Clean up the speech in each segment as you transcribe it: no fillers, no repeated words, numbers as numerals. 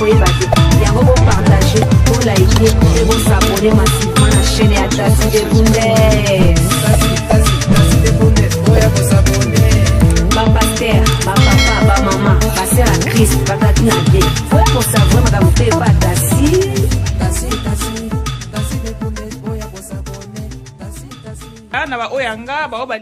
koyeba te yango bopartage bolike mpe bosabone massivement na chaîne ya Tasi de Bundes. Bapaster, bapapa, bamama, baser à Christ, batati na te faut posa vraiment makambo mpe eba Tasi de Bundes oya bosabone Tasi na ba oyanga ba oba.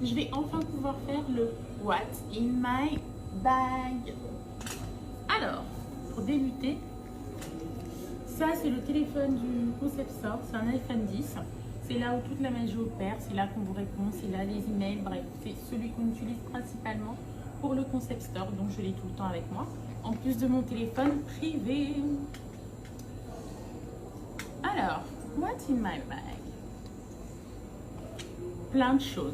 Je vais enfin pouvoir faire le What's in my bag. Alors, pour débuter, ça c'est le téléphone du Concept Store, c'est un iPhone 10. C'est là où toute la magie opère, c'est là qu'on vous répond, c'est là les emails, bref, c'est celui qu'on utilise principalement pour le Concept Store, donc je l'ai tout le temps avec moi, en plus de mon téléphone privé. Alors, What's in my bag? Plein de choses.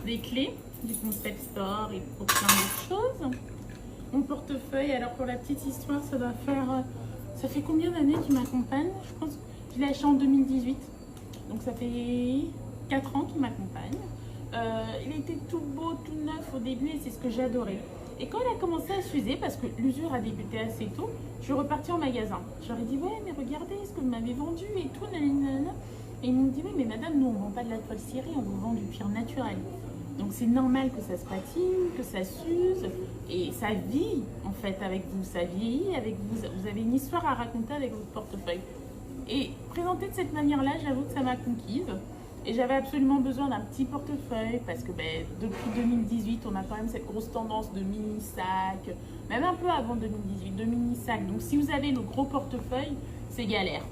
Des clés du Concept Store et pour plein d'autres choses. Mon portefeuille, alors pour la petite histoire, ça doit faire... Ça fait combien d'années qu'il m'accompagne? Je pense que je l'ai acheté en 2018. Donc ça fait 4 ans qu'il m'accompagne. Il était tout beau, tout neuf au début et c'est ce que j'adorais. Et quand il a commencé à s'user, parce que l'usure a débuté assez tôt, je suis repartie en magasin. J'aurais dit, ouais, mais regardez ce que vous m'avez vendu et tout, nanana. Et ils m'ont dit, oui, mais madame, nous, on ne vend pas de la toile cirée, on vous vend du cuir naturel. Donc c'est normal que ça se patine, que ça s'use, et ça vit en fait avec vous, ça vieillit avec vous. Vous avez une histoire à raconter avec votre portefeuille. Et présenté de cette manière-là, j'avoue que ça m'a conquise. Et j'avais absolument besoin d'un petit portefeuille parce que depuis 2018, on a quand même cette grosse tendance de mini-sac, même un peu avant 2018, de mini-sac. Donc si vous avez le gros portefeuille, c'est galère.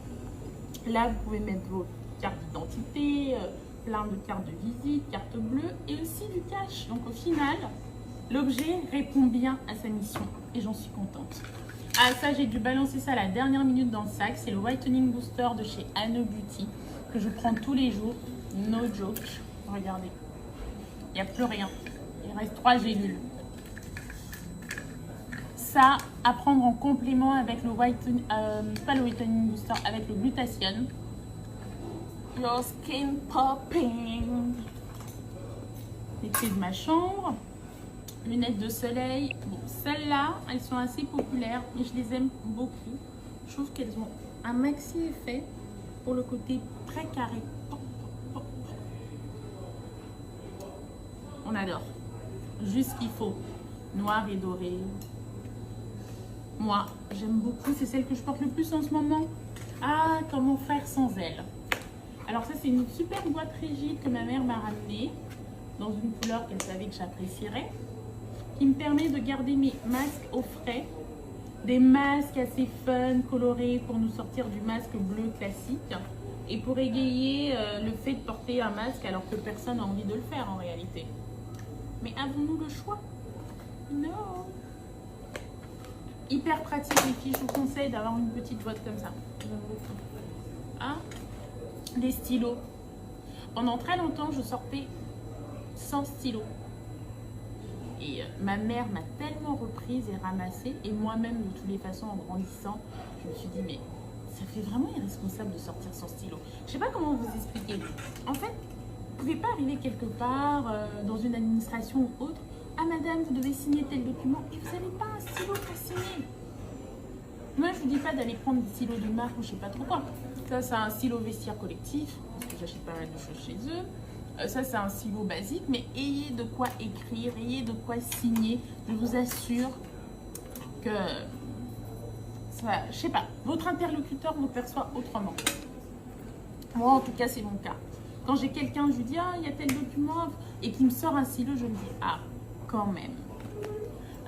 Là, vous pouvez mettre vos cartes d'identité, plein de cartes de visite, cartes bleues et aussi du cash. Donc au final, l'objet répond bien à sa mission et j'en suis contente. Ah ça, j'ai dû balancer ça à la dernière minute dans le sac. C'est le Whitening Booster de chez Anne Beauty que je prends tous les jours. No joke. Regardez. Il n'y a plus rien. Il reste 3 gélules. Ça, à prendre en complément avec le pas le Whitening Booster, avec le Glutathione. Your skin popping. Les clés de ma chambre. Lunettes de soleil. Bon, celles-là, elles sont assez populaires et je les aime beaucoup. Je trouve qu'elles ont un maxi effet pour le côté très carré. On adore. Juste ce qu'il faut. Noir et doré. Moi, j'aime beaucoup. C'est celle que je porte le plus en ce moment. Ah, comment faire sans elle? Alors ça, c'est une super boîte rigide que ma mère m'a ramenée dans une couleur qu'elle savait que j'apprécierais, qui me permet de garder mes masques au frais. Des masques assez fun, colorés pour nous sortir du masque bleu classique et pour égayer le fait de porter un masque alors que personne n'a envie de le faire en réalité. Mais avons-nous le choix? Non. Hyper pratique les filles, je vous conseille d'avoir une petite boîte comme ça. J'aime beaucoup. Hein? Des stylos. Pendant très longtemps, je sortais sans stylo. Et ma mère m'a tellement reprise et ramassée. Et moi-même, de toutes les façons, en grandissant, je me suis dit, mais ça fait vraiment irresponsable de sortir sans stylo. Je sais pas comment vous expliquer. En fait, vous ne pouvez pas arriver quelque part, dans une administration ou autre. Ah madame, vous devez signer tel document. Et vous n'avez pas un stylo pour signer. Moi, je vous dis pas d'aller prendre des stylos de marque ou je sais pas trop quoi. Ça, c'est un stylo vestiaire collectif, parce que j'achète pas mal de choses chez eux. Ça, c'est un stylo basique, mais ayez de quoi écrire, ayez de quoi signer. Je vous assure que, ça, je sais pas, votre interlocuteur vous perçoit autrement. Moi, en tout cas, c'est mon cas. Quand j'ai quelqu'un, je lui dis, ah, il y a tel document, et qu'il me sort un stylo, je me dis, ah, quand même.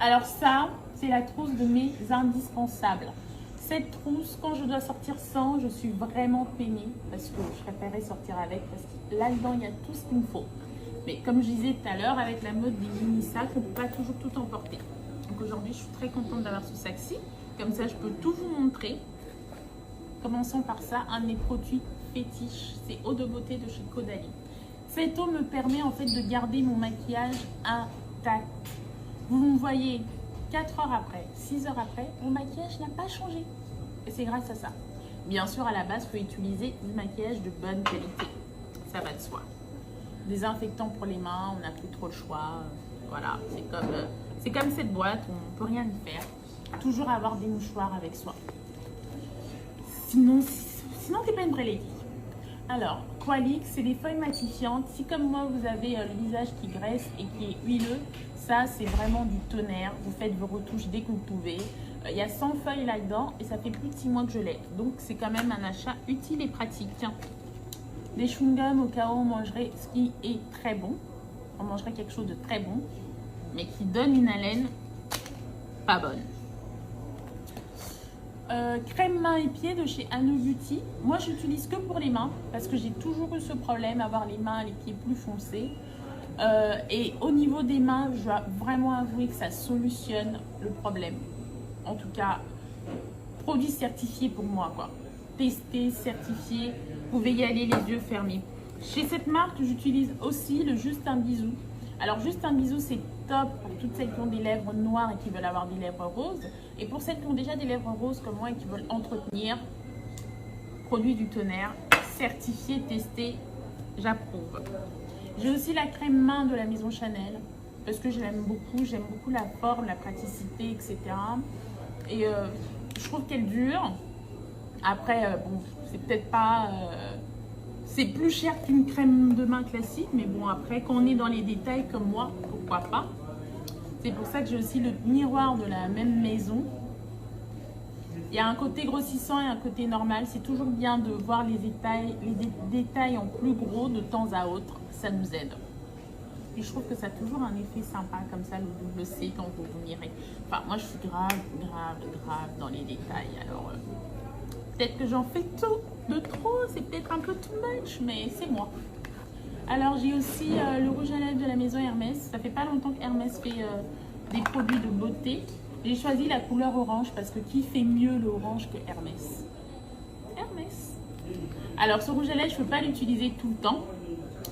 Alors ça, c'est la trousse de mes indispensables. Cette trousse, quand je dois sortir sans, je suis vraiment peinée parce que je préférais sortir avec parce que là-dedans, il y a tout ce qu'il me faut. Mais comme je disais tout à l'heure, avec la mode des mini-sacs, on ne peut pas toujours tout emporter. Donc aujourd'hui, je suis très contente d'avoir ce sac-ci. Comme ça, je peux tout vous montrer. Commençons par ça, un de mes produits fétiches, c'est Eau de beauté de chez Caudalie. Cette eau me permet en fait de garder mon maquillage intact. Vous me voyez 4 heures après, 6 heures après, mon maquillage n'a pas changé. Et c'est grâce à ça. Bien sûr, à la base, il faut utiliser du maquillage de bonne qualité. Ça va de soi. Désinfectant pour les mains, on n'a plus trop le choix. Voilà, c'est comme cette boîte, on ne peut rien y faire. Toujours avoir des mouchoirs avec soi. Sinon t'es pas une vraie lady. Alors, Qualix, c'est des feuilles matifiantes. Si comme moi, vous avez le visage qui graisse et qui est huileux, ça, c'est vraiment du tonnerre. Vous faites vos retouches dès que vous pouvez. Il y a 100 feuilles là-dedans et ça fait plus de 6 mois que je l'ai. Donc, c'est quand même un achat utile et pratique. Des chewing-gums au cas où on mangerait ce qui est très bon. On mangerait quelque chose de très bon, mais qui donne une haleine pas bonne. Crème mains et pieds de chez Anu Beauty. Moi, j'utilise que pour les mains parce que j'ai toujours eu ce problème, avoir les mains et les pieds plus foncés. Et au niveau des mains, je dois vraiment avouer que ça solutionne le problème. En tout cas, produit certifié pour moi, quoi. Testé, certifié, vous pouvez y aller les yeux fermés. Chez cette marque, j'utilise aussi le Juste un bisou. Alors, Juste un bisou, c'est top pour toutes celles qui ont des lèvres noires et qui veulent avoir des lèvres roses. Et pour celles qui ont déjà des lèvres roses comme moi et qui veulent entretenir, produit du tonnerre, certifié, testé, j'approuve. J'ai aussi la crème main de la maison Chanel parce que je l'aime beaucoup. J'aime beaucoup la forme, la praticité, etc. Et je trouve qu'elle dure. Après, bon, c'est peut-être pas... c'est plus cher qu'une crème de main classique, mais bon, après, quand on est dans les détails comme moi, pourquoi pas. C'est pour ça que j'ai aussi le miroir de la même maison. Il y a un côté grossissant et un côté normal. C'est toujours bien de voir les détails en plus gros de temps à autre. Ça nous aide. Et je trouve que ça a toujours un effet sympa comme ça, le double C quand vous vous mirez. Enfin, moi, je suis grave dans les détails. Alors, peut-être que j'en fais de trop. C'est peut-être un peu too much, mais c'est moi. Alors, j'ai aussi le rouge à lèvres de la maison Hermès. Ça fait pas longtemps que Hermès fait des produits de beauté. J'ai choisi la couleur orange parce que qui fait mieux le orange que Hermès? Hermès. Alors, ce rouge à lèvres, je ne peux pas l'utiliser tout le temps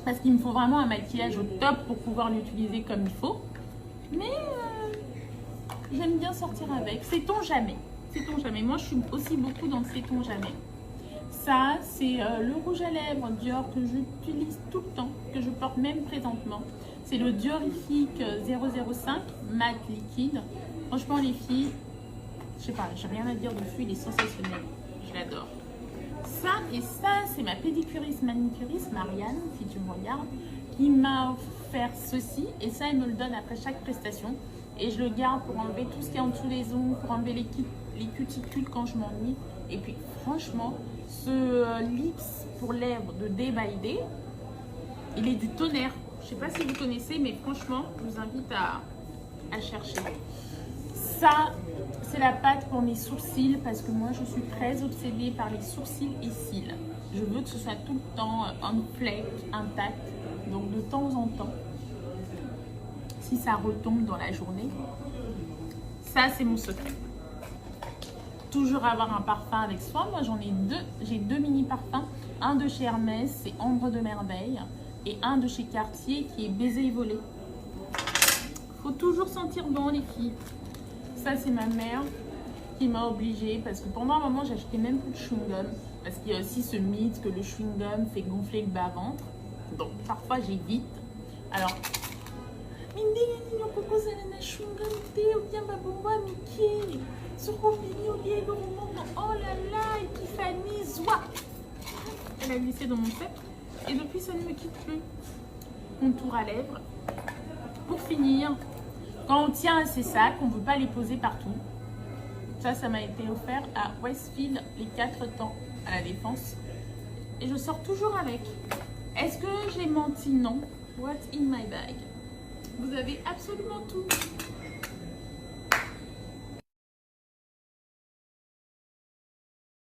parce qu'il me faut vraiment un maquillage au top pour pouvoir l'utiliser comme il faut. Mais j'aime bien sortir avec. Sait-on jamais? Sait-on jamais? Moi, je suis aussi beaucoup dans le sait-on jamais. Ça, c'est le rouge à lèvres Dior que j'utilise tout le temps, que je porte même présentement. C'est le Diorifique 005 mat liquide. Franchement, les filles, je sais pas, j'ai rien à dire dessus, il est sensationnel. Je l'adore. Ça et ça, c'est ma pédicuriste manicuriste, Marianne, si tu me regardes, qui m'a offert ceci. Et ça, elle me le donne après chaque prestation. Et je le garde pour enlever tout ce qui est en dessous des ongles, pour enlever les cuticules quand je m'ennuie. Et puis, franchement, ce lips pour lèvres de Day by Day, il est du tonnerre. Je sais pas si vous connaissez, mais franchement, je vous invite à chercher. Ça, c'est la pâte pour mes sourcils parce que moi, je suis très obsédée par les sourcils et cils. Je veux que ce soit tout le temps en flake, intact. Donc, de temps en temps, si ça retombe dans la journée, ça, c'est mon secret. Toujours avoir un parfum avec soi. Moi, j'en ai deux. J'ai deux mini parfums. Un de chez Hermès, c'est Ambre de Merveille. Et un de chez Cartier qui est Baiser et Voler. Faut toujours sentir bon, les filles. Ça, c'est ma mère qui m'a obligée parce que pendant un moment, j'achetais même plus de chewing-gum parce qu'il y a aussi ce mythe que le chewing-gum fait gonfler le bas-ventre. Donc, parfois, j'évite. Alors, oh là là, Epiphanie, zoua. Elle a glissé dans mon sceptre et depuis, ça ne me quitte plus. Contour à lèvres. Pour finir, quand on tient à ces sacs, on ne veut pas les poser partout. Ça m'a été offert à Westfield les 4 temps à la Défense. Et je sors toujours avec. Est-ce que j'ai menti? Non. What's in my bag? Vous avez absolument tout.